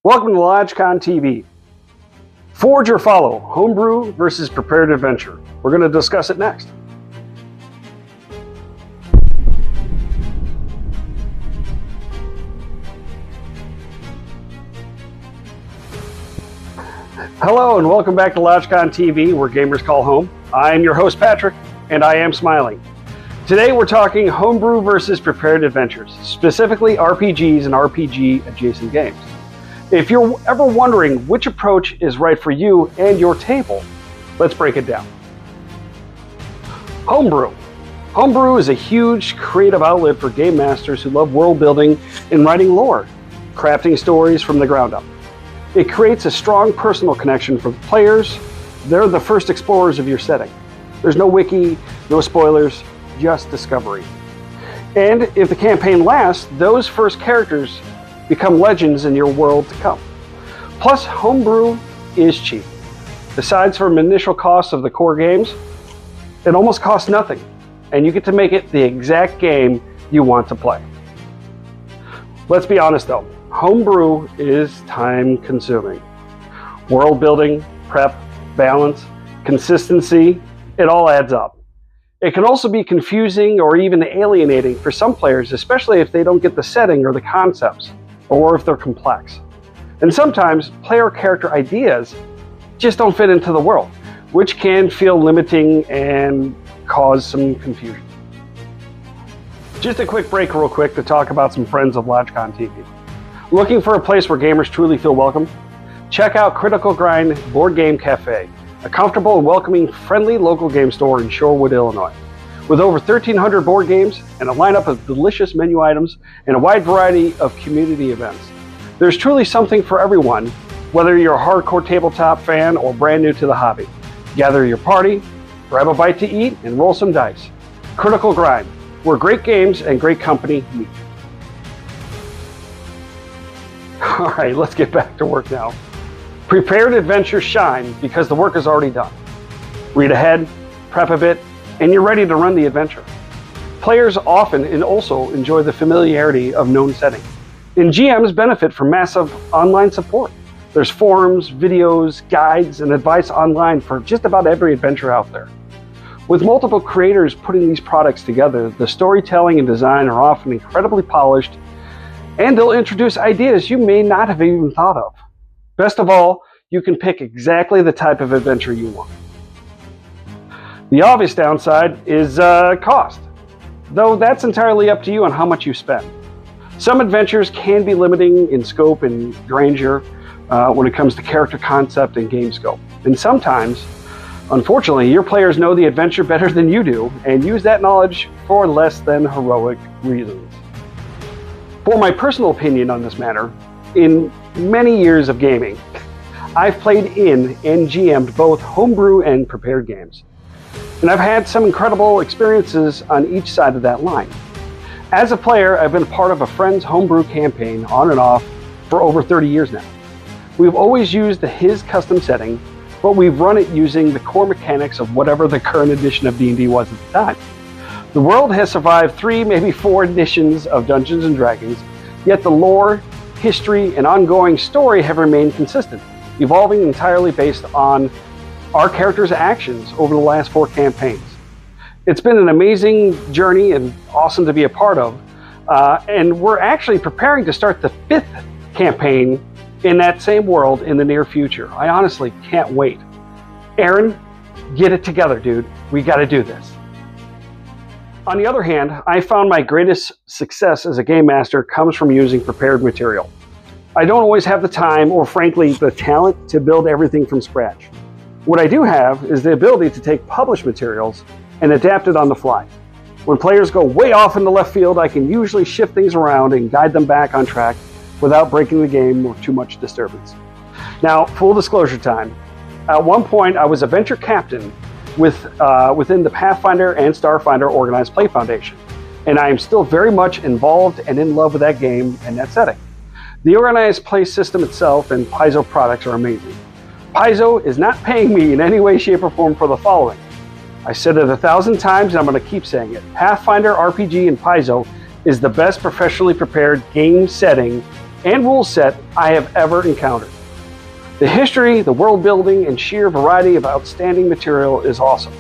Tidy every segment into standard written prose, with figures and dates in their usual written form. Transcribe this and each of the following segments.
Welcome to LodgeCon TV. Forge or follow, homebrew versus prepared adventure. We're going to discuss it next. Hello and welcome back to LodgeCon TV, where gamers call home. I am your host Patrick, and I am smiling. Today we're talking homebrew versus prepared adventures, specifically RPGs and RPG adjacent games. If you're ever wondering which approach is right for you and your table, let's break it down. Homebrew. Homebrew is a huge creative outlet for game masters who love world building and writing lore, crafting stories from the ground up. It creates a strong personal connection for the players. They're the first explorers of your setting. There's no wiki, no spoilers, just discovery. And if the campaign lasts, those first characters become legends in your world to come. Plus, homebrew is cheap. Besides from initial costs of the core games, it almost costs nothing, and you get to make it the exact game you want to play. Let's be honest though, homebrew is time consuming. World building, prep, balance, consistency, it all adds up. It can also be confusing or even alienating for some players, especially if they don't get the setting or the concepts, or if they're complex. And sometimes player character ideas just don't fit into the world, which can feel limiting and cause some confusion. Just a quick break real quick to talk about some friends of LodgeCon TV. Looking for a place where gamers truly feel welcome? Check out Critical Grind Board Game Cafe, a comfortable and welcoming friendly local game store in Shorewood, Illinois. With over 1,300 board games and a lineup of delicious menu items and a wide variety of community events. There's truly something for everyone, whether you're a hardcore tabletop fan or brand new to the hobby. Gather your party, grab a bite to eat, and roll some dice. Critical Grind, where great games and great company meet. All right, let's get back to work now. Prepared adventures shine because the work is already done. Read ahead, prep a bit, and you're ready to run the adventure. Players often and also enjoy the familiarity of known settings, and GMs benefit from massive online support. There's forums, videos, guides, and advice online for just about every adventure out there. With multiple creators putting these products together, the storytelling and design are often incredibly polished, and they'll introduce ideas you may not have even thought of. Best of all, you can pick exactly the type of adventure you want. The obvious downside is cost, though that's entirely up to you on how much you spend. Some adventures can be limiting in scope and grandeur when it comes to character concept and game scope. And sometimes, unfortunately, your players know the adventure better than you do and use that knowledge for less than heroic reasons. For my personal opinion on this matter, in many years of gaming, I've played in and GM'd both homebrew and prepared games. And I've had some incredible experiences on each side of that line. As a player, I've been part of a friend's homebrew campaign on and off for over 30 years now. We've always used his custom setting, but we've run it using the core mechanics of whatever the current edition of D&D was at the time. The world has survived 3, maybe 4 editions of Dungeons & Dragons, yet the lore, history, and ongoing story have remained consistent, evolving entirely based on our characters' actions over the last 4 campaigns. It's been an amazing journey and awesome to be a part of, and we're actually preparing to start the 5th campaign in that same world in the near future. I honestly can't wait. Aaron, get it together, dude. We gotta do this. On the other hand, I found my greatest success as a game master comes from using prepared material. I don't always have the time or frankly the talent to build everything from scratch. What I do have is the ability to take published materials and adapt it on the fly. When players go way off in the left field, I can usually shift things around and guide them back on track without breaking the game or too much disturbance. Now, full disclosure time. At one point, I was a venture captain within the Pathfinder and Starfinder Organized Play Foundation, and I am still very much involved and in love with that game and that setting. The Organized Play system itself and Paizo products are amazing. Paizo is not paying me in any way, shape, or form for the following. I said it 1,000 times and I'm going to keep saying it. Pathfinder, RPG, and Paizo is the best professionally prepared game setting and rule set I have ever encountered. The history, the world building, and sheer variety of outstanding material is awesome.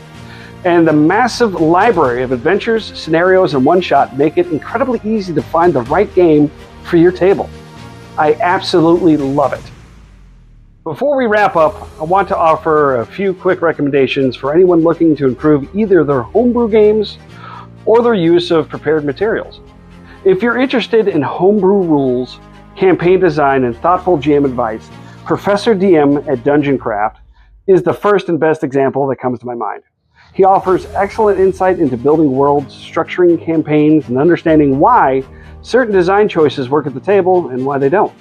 And the massive library of adventures, scenarios, and one-shot make it incredibly easy to find the right game for your table. I absolutely love it. Before we wrap up, I want to offer a few quick recommendations for anyone looking to improve either their homebrew games or their use of prepared materials. If you're interested in homebrew rules, campaign design, and thoughtful GM advice, Professor DM at Dungeon Craft is the first and best example that comes to my mind. He offers excellent insight into building worlds, structuring campaigns, and understanding why certain design choices work at the table and why they don't.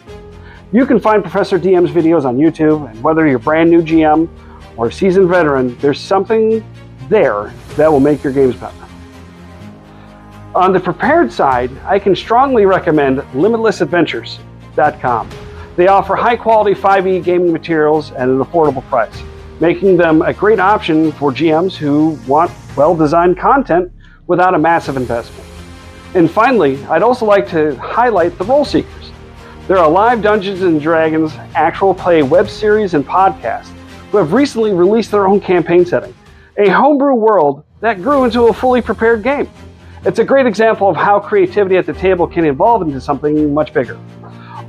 You can find Professor DM's videos on YouTube, and whether you're a brand new GM or a seasoned veteran, there's something there that will make your games better. On the prepared side, I can strongly recommend LimitlessAdventures.com. They offer high-quality 5e gaming materials at an affordable price, making them a great option for GMs who want well-designed content without a massive investment. And finally, I'd also like to highlight the Role Seekers. They're a live Dungeons & Dragons actual play web series and podcast who have recently released their own campaign setting, a homebrew world that grew into a fully prepared game. It's a great example of how creativity at the table can evolve into something much bigger.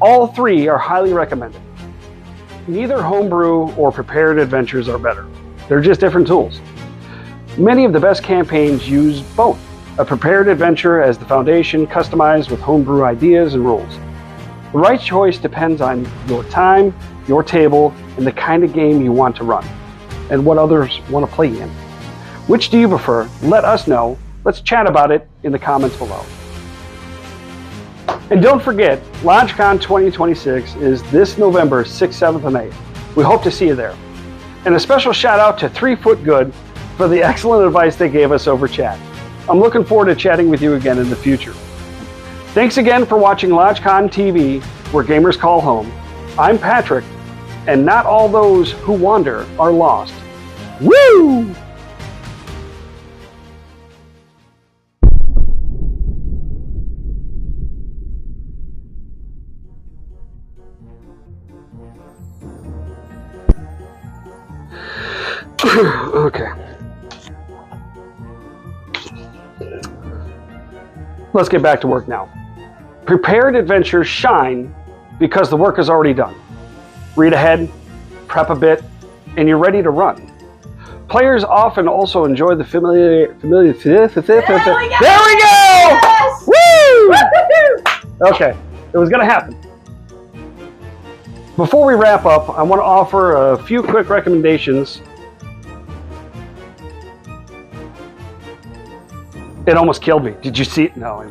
All three are highly recommended. Neither homebrew or prepared adventures are better. They're just different tools. Many of the best campaigns use both, a prepared adventure as the foundation, customized with homebrew ideas and rules. The right choice depends on your time, your table, and the kind of game you want to run, and what others want to play in. Which do you prefer? Let us know. Let's chat about it in the comments below. And don't forget, LodgeCon 2026 is this November 6th, 7th, and 8th. We hope to see you there. And a special shout out to 3 Foot Good for the excellent advice they gave us over chat. I'm looking forward to chatting with you again in the future. Thanks again for watching LodgeCon TV, where gamers call home. I'm Patrick, and not all those who wander are lost. Woo! Okay. Let's get back to work now. Prepared adventures shine because the work is already done. Read ahead, prep a bit, and you're ready to run. Players often also enjoy the familiar. There we go! Yes! Woo! Okay, it was gonna happen. Before we wrap up, I want to offer a few quick recommendations. It almost killed me. Did you see it? No.